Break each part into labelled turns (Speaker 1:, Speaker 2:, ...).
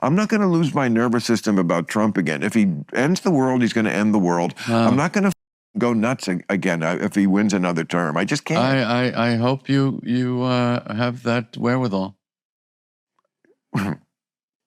Speaker 1: I'm not going to lose my nervous system about Trump again. If he ends the world, he's going to end the world. I'm not going to go nuts again if he wins another term. I just can't.
Speaker 2: I hope you have that wherewithal.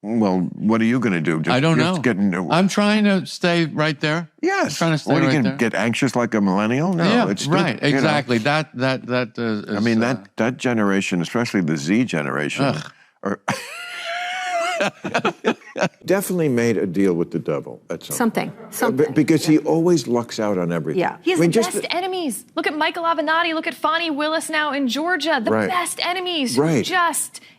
Speaker 1: Well, what are you going to do?
Speaker 2: I don't know. I'm trying to stay right there.
Speaker 1: Yes.
Speaker 2: I'm trying to stay
Speaker 1: what, are you
Speaker 2: right
Speaker 1: going to get anxious like a millennial? No,
Speaker 2: yeah,
Speaker 1: it's
Speaker 2: right. Exactly.
Speaker 1: You know,
Speaker 2: that is,
Speaker 1: I mean, that generation, especially the Z generation, definitely made a deal with the devil at something. Because he always lucks out on everything.
Speaker 3: Yeah.
Speaker 4: He has the best enemies. Look at Michael Avenatti. Look at Fani Willis now in Georgia. The best enemies.
Speaker 1: Right.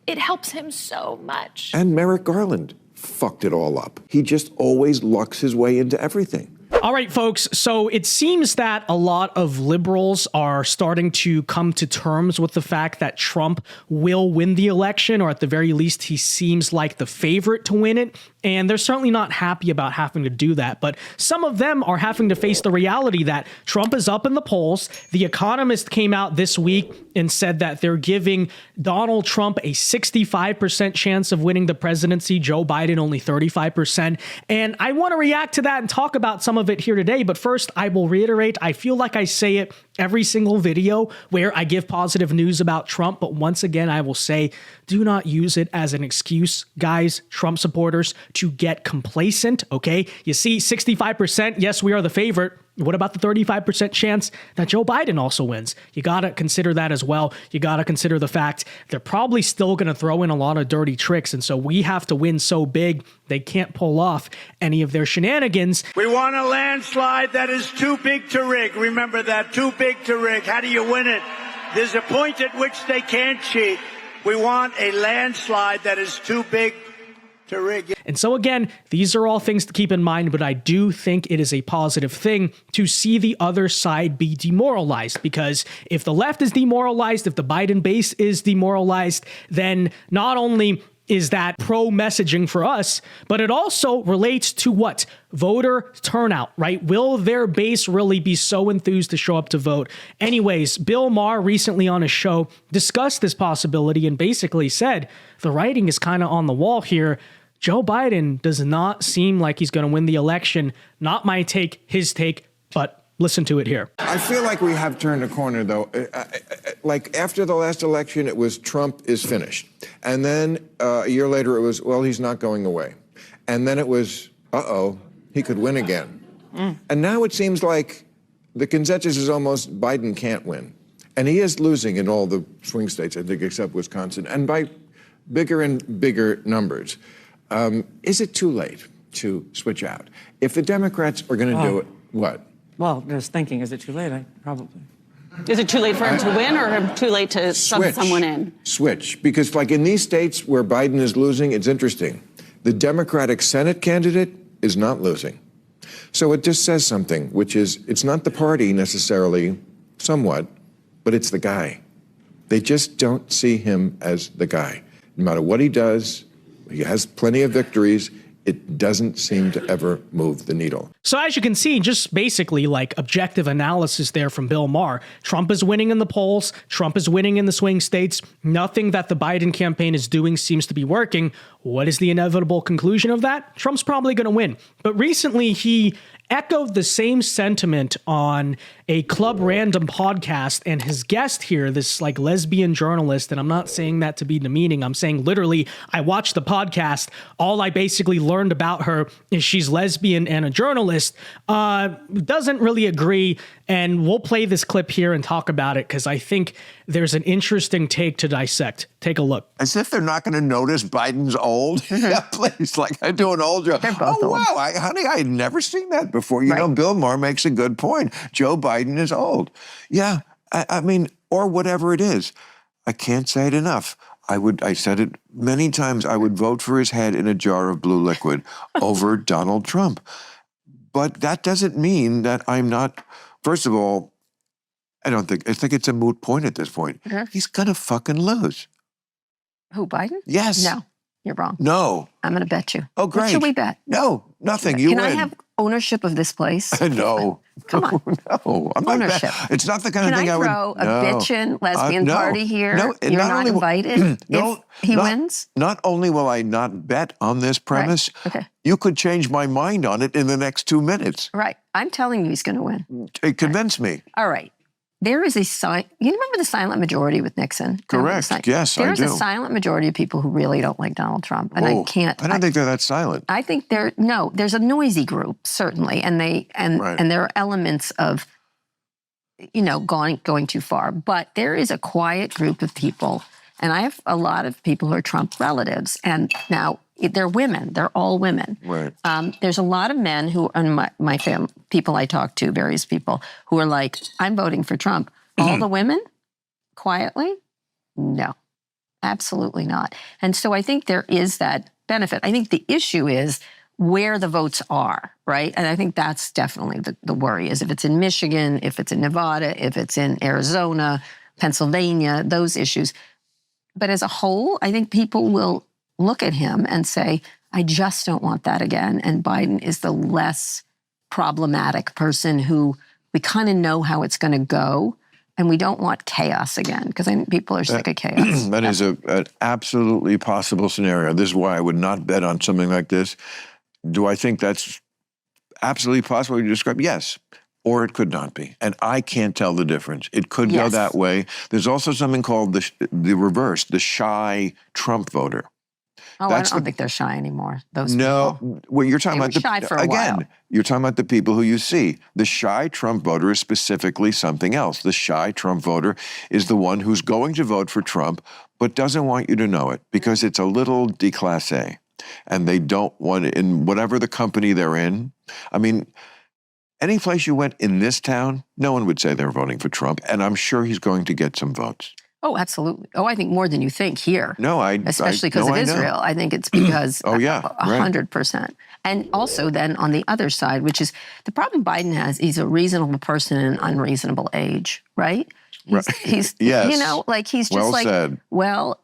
Speaker 4: It helps him so much.
Speaker 1: And Merrick Garland fucked it all up. He just always lucks his way into everything.
Speaker 5: All right, folks. So it seems that a lot of liberals are starting to come to terms with the fact that Trump will win the election, or at the very least, he seems like the favorite to win it. And they're certainly not happy about having to do that. But some of them are having to face the reality that Trump is up in the polls. The Economist came out this week and said that they're giving Donald Trump a 65% chance of winning the presidency, Joe Biden only 35%. And I want to react to that and talk about some of it here today. But first, I will reiterate, I feel like I say it every single video where I give positive news about Trump. But once again, I will say, do not use it as an excuse, guys, Trump supporters, to get complacent, okay? You see, 65%, yes, we are the favorite. What about the 35% chance that Joe Biden also wins? You got to consider that as well. You got to consider the fact they're probably still going to throw in a lot of dirty tricks. And so we have to win so big, they can't pull off any of their shenanigans.
Speaker 6: We want a landslide that is too big to rig. Remember that, too big to rig. How do you win it? There's a point at which they can't cheat. We want a landslide that is too big to rig.
Speaker 5: And so again, these are all things to keep in mind, but I do think it is a positive thing to see the other side be demoralized, because if the left is demoralized, if the Biden base is demoralized, then not only is that pro-messaging for us, but it also relates to what? Voter turnout, right? Will their base really be so enthused to show up to vote? Anyways, Bill Maher recently on his show discussed this possibility and basically said the writing is kind of on the wall here. Joe Biden does not seem like he's going to win the election. Not my take, his take, but listen to it here.
Speaker 1: I feel like we have turned a corner, though. Like after the last election, it was Trump is finished. And then a year later, it was, well, he's not going away. And then it was, uh-oh, he could win again. And now it seems like the consensus is almost Biden can't win. And he is losing in all the swing states, I think, except Wisconsin, and by bigger and bigger numbers. Is it too late to switch out? If the Democrats are going to do it, what?
Speaker 3: Well, I was thinking, is it too late? Probably. Is it too late for him to win, or too late to sub someone in?
Speaker 1: Switch. Because like in these states where Biden is losing, it's interesting. The Democratic Senate candidate is not losing. So it just says something, which is it's not the party necessarily, somewhat, but it's the guy. They just don't see him as the guy. No matter what he does, he has plenty of victories. It doesn't seem to ever move the needle.
Speaker 5: So as you can see, just basically like objective analysis there from Bill Maher. Trump is winning in the polls. Trump is winning in the swing states. Nothing that the Biden campaign is doing seems to be working. What is the inevitable conclusion of that? Trump's probably going to win. But recently he echoed the same sentiment on a Club Random podcast, and his guest here, this like lesbian journalist, and I'm not saying that to be demeaning, I'm saying literally, I watched the podcast, all I basically learned about her is she's lesbian and a journalist, doesn't really agree, and we'll play this clip here and talk about it, because I think there's an interesting take to dissect. Take a look.
Speaker 1: As if they're not going to notice Biden's old. Yeah, please, like I do an old joke. Oh,
Speaker 3: old.
Speaker 1: Wow, honey, I had never seen that before. You know, Bill Maher makes a good point. Joe Biden is old. Yeah, I mean, or whatever it is. I can't say it enough. I said it many times, I would vote for his head in a jar of blue liquid over Donald Trump. But that doesn't mean that I'm not, first of all, I think it's a moot point at this point. He's gonna fucking lose.
Speaker 3: Who, Biden?
Speaker 1: Yes.
Speaker 3: No, you're wrong.
Speaker 1: No.
Speaker 3: I'm going to bet you.
Speaker 1: Oh, great.
Speaker 3: What should we bet?
Speaker 1: No, nothing. You win.
Speaker 7: ownership of this place?
Speaker 1: No.
Speaker 7: Come on.
Speaker 1: No, I'm not
Speaker 7: Ownership.
Speaker 1: It's not the kind
Speaker 7: Can
Speaker 1: of thing
Speaker 7: I
Speaker 1: would.
Speaker 7: throw a bitchin' lesbian
Speaker 1: no.
Speaker 7: party here?
Speaker 1: No,
Speaker 7: You're not invited if he wins?
Speaker 1: Not only will I not bet on this premise,
Speaker 7: Okay.
Speaker 1: you could change my mind on it in the next 2 minutes.
Speaker 7: Right. I'm telling you he's going to win.
Speaker 1: Convince me.
Speaker 7: All right. There is a you remember the silent majority with Nixon?
Speaker 1: Correct. Yes, I do.
Speaker 7: There's a silent majority of people who really don't like Donald Trump. And I don't
Speaker 1: think they're that silent.
Speaker 7: I think there's a noisy group, certainly. And there are elements of, going too far. But there is a quiet group of people. And I have a lot of people who are Trump relatives. And now they're women. They're all women.
Speaker 1: Right.
Speaker 7: There's a lot of men who, and my family, people I talk to, various people, who are like, I'm voting for Trump. All the women, quietly, no, absolutely not. And so I think there is that benefit. I think the issue is where the votes are, right? And I think that's definitely the worry, is if it's in Michigan, if it's in Nevada, if it's in Arizona, Pennsylvania, those issues. But as a whole, I think people will look at him and say, I just don't want that again. And Biden is the less problematic person who we kind of know how it's going to go. And we don't want chaos again, because I think people are sick of chaos.
Speaker 1: That is an absolutely possible scenario. This is why I would not bet on something like this. Do I think that's absolutely possible to describe? Yes. Or it could not be. And I can't tell the difference. It could go that way. There's also something called the reverse, the shy Trump voter.
Speaker 7: Oh, I don't think they're shy anymore. Those people.
Speaker 1: No, well, you're talking about
Speaker 7: shy for a while.
Speaker 1: You're talking about the people who you see. The shy Trump voter is specifically something else. The shy Trump voter is the one who's going to vote for Trump, but doesn't want you to know it because it's a little déclassé, and they don't want it in whatever the company they're in. I mean, any place you went in this town, no one would say they're voting for Trump, and I'm sure he's going to get some votes.
Speaker 7: Oh, absolutely. Oh, I think more than you think here.
Speaker 1: No,
Speaker 7: especially because of Israel. I think it's because 100%. And also then on the other side, which is the problem Biden has, he's a reasonable person in an unreasonable age, right? He's
Speaker 1: yes.
Speaker 7: He's just
Speaker 1: said.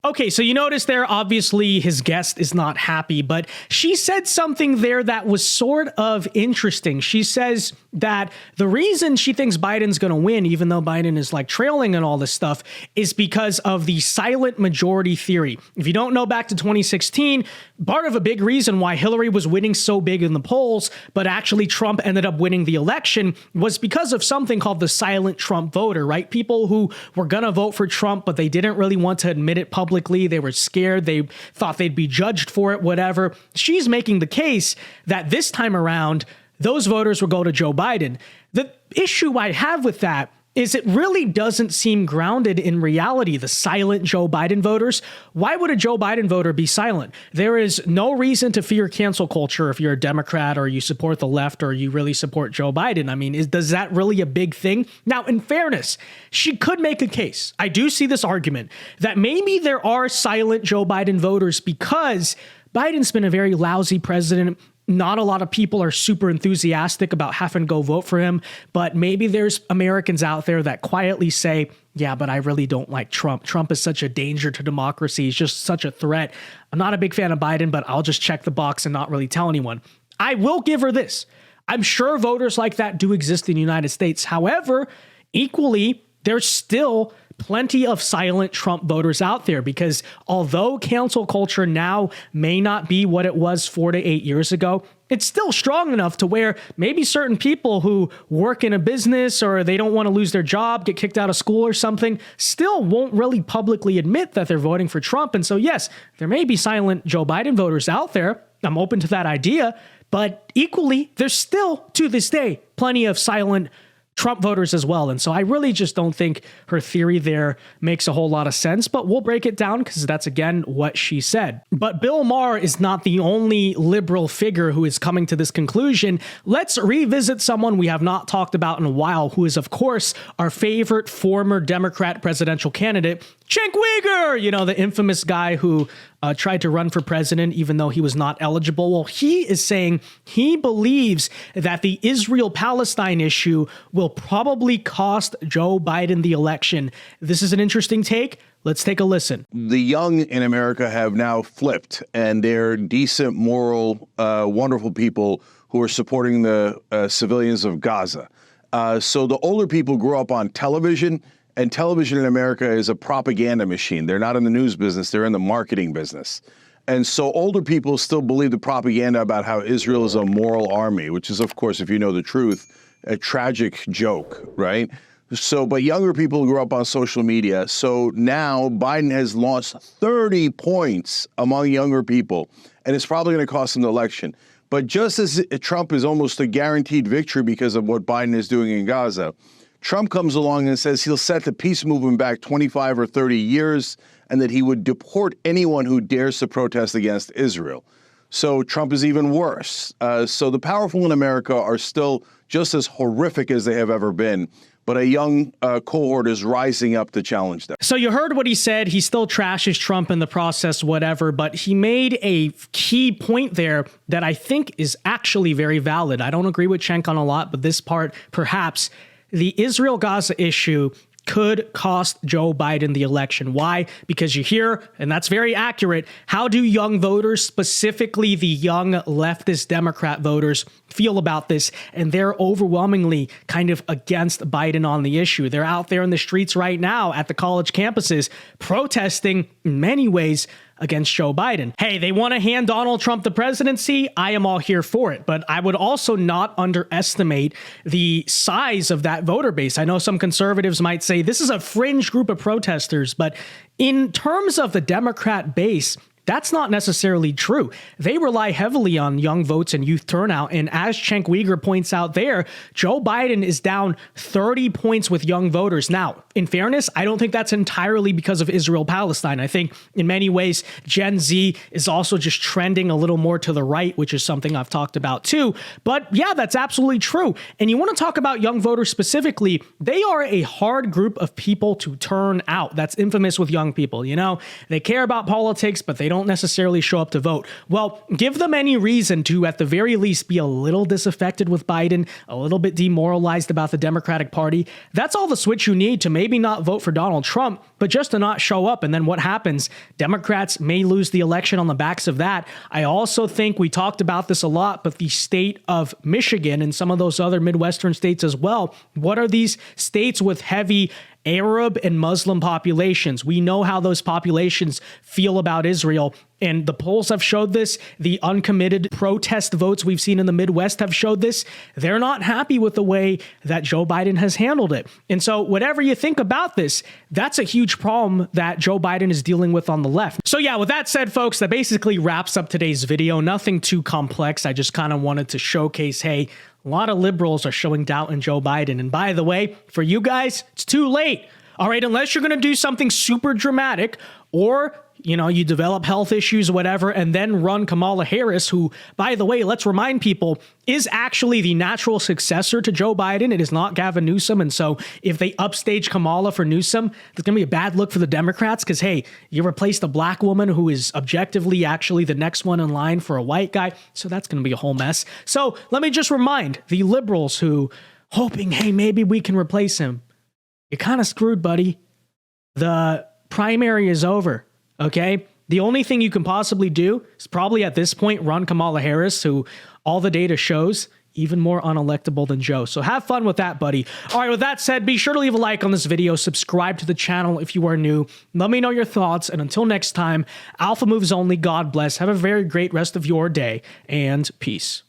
Speaker 5: Okay, so you notice there, obviously his guest is not happy, but she said something there that was sort of interesting. She says that the reason she thinks Biden's going to win, even though Biden is trailing and all this stuff, is because of the silent majority theory. If you don't know, back to 2016, part of a big reason why Hillary was winning so big in the polls, but actually Trump ended up winning the election, was because of something called the silent Trump voter, right? People who were going to vote for Trump, but they didn't really want to admit it publicly. They were scared. They thought they'd be judged for it, whatever. She's making the case that this time around, those voters will go to Joe Biden. The issue I have with that is it really doesn't seem grounded in reality, the silent Joe Biden voters. Why would a Joe Biden voter be silent? There is no reason to fear cancel culture if you're a Democrat or you support the left or you really support Joe Biden. I mean, does that really a big thing? Now, in fairness, she could make a case. I do see this argument that maybe there are silent Joe Biden voters because Biden's been a very lousy president. Not a lot of people are super enthusiastic about having to go vote for him, but maybe there's Americans out there that quietly say, yeah, but I really don't like Trump. Trump is such a danger to democracy. He's just such a threat. I'm not a big fan of Biden, but I'll just check the box and not really tell anyone. I will give her this. I'm sure voters like that do exist in the United States. However, equally, there's still plenty of silent Trump voters out there, because although cancel culture now may not be what it was 4 to 8 years ago, it's still strong enough to where maybe certain people who work in a business or they don't want to lose their job, get kicked out of school or something, still won't really publicly admit that they're voting for Trump. And so, yes, there may be silent Joe Biden voters out there. I'm open to that idea. But equally, there's still, to this day, plenty of silent Trump voters as well. And so I really just don't think her theory there makes a whole lot of sense, but we'll break it down because that's, again, what she said. But Bill Maher is not the only liberal figure who is coming to this conclusion. Let's revisit someone we have not talked about in a while, who is, of course, our favorite former Democrat presidential candidate, Cenk Uygur, you know, the infamous guy who tried to run for president even though he was not eligible. Well, he is saying he believes that the Israel-Palestine issue will probably cost Joe Biden the election. This is an interesting take. Let's take a listen.
Speaker 8: The young in America have now flipped, and they're decent, moral, wonderful people who are supporting the civilians of Gaza. So the older people grew up on television, and television in America is a propaganda machine. They're not in the news business, they're in the marketing business. And so older people still believe the propaganda about how Israel is a moral army, which is, of course, if you know the truth, a tragic joke, right? So, but younger people grew up on social media. So now Biden has lost 30 points among younger people, and it's probably going to cost him the election. But just as Trump is almost a guaranteed victory because of what Biden is doing in Gaza, Trump comes along and says he'll set the peace movement back 25 or 30 years and that he would deport anyone who dares to protest against Israel. So Trump is even worse. So the powerful in America are still just as horrific as they have ever been. But a young cohort is rising up to challenge them.
Speaker 5: So you heard what he said. He still trashes Trump in the process, whatever, but he made a key point there that I think is actually very valid. I don't agree with Cenk on a lot, but this part, perhaps, the Israel-Gaza issue could cost Joe Biden the election. Why? Because you hear, and that's very accurate, how do young voters, specifically the young leftist Democrat voters, feel about this? And they're overwhelmingly kind of against Biden on the issue. They're out there in the streets right now at the college campuses protesting in many ways against Joe Biden. Hey, they want to hand Donald Trump the presidency. I am all here for it. But I would also not underestimate the size of that voter base. I know some conservatives might say this is a fringe group of protesters, but in terms of the Democrat base, that's not necessarily true. They rely heavily on young votes and youth turnout. And as Cenk Uygur points out there, Joe Biden is down 30 points with young voters. Now, in fairness, I don't think that's entirely because of Israel-Palestine. I think in many ways, Gen Z is also just trending a little more to the right, which is something I've talked about too. But yeah, that's absolutely true. And you want to talk about young voters specifically, they are a hard group of people to turn out. That's infamous with young people. You know, they care about politics, but they don't necessarily show up to vote. Well, give them any reason to, at the very least, be a little disaffected with Biden, a little bit demoralized about the Democratic Party. That's all the switch you need to maybe not vote for Donald Trump, but just to not show up. And then what happens? Democrats may lose the election on the backs of that. I also think we talked about this a lot, but the state of Michigan and some of those other Midwestern states as well. What are these states with heavy Arab and Muslim populations? We know how those populations feel about Israel, and the polls have showed this. The uncommitted protest votes we've seen in the Midwest have showed this. They're not happy with the way that Joe Biden has handled it. And so whatever you think about this, that's a huge problem that Joe Biden is dealing with on the left. So yeah, with that said, folks, that basically wraps up today's video. Nothing too complex. I just kind of wanted to showcase, hey, a lot of liberals are showing doubt in Joe Biden. And by the way, for you guys, it's too late. All right, unless you're going to do something super dramatic or, you know, you develop health issues or whatever, and then run Kamala Harris, who, by the way, let's remind people, is actually the natural successor to Joe Biden. It is not Gavin Newsom. And so if they upstage Kamala for Newsom, there's going to be a bad look for the Democrats because, hey, you replaced a black woman who is objectively actually the next one in line for a white guy. So that's going to be a whole mess. So let me just remind the liberals who hoping, hey, maybe we can replace him. You're kind of screwed, buddy. The primary is over, okay? The only thing you can possibly do is probably at this point run Kamala Harris, who all the data shows even more unelectable than Joe. So have fun with that, buddy. All right, with that said, be sure to leave a like on this video, subscribe to the channel if you are new. Let me know your thoughts, and until next time, Alpha Moves only, God bless. Have a very great rest of your day, and peace.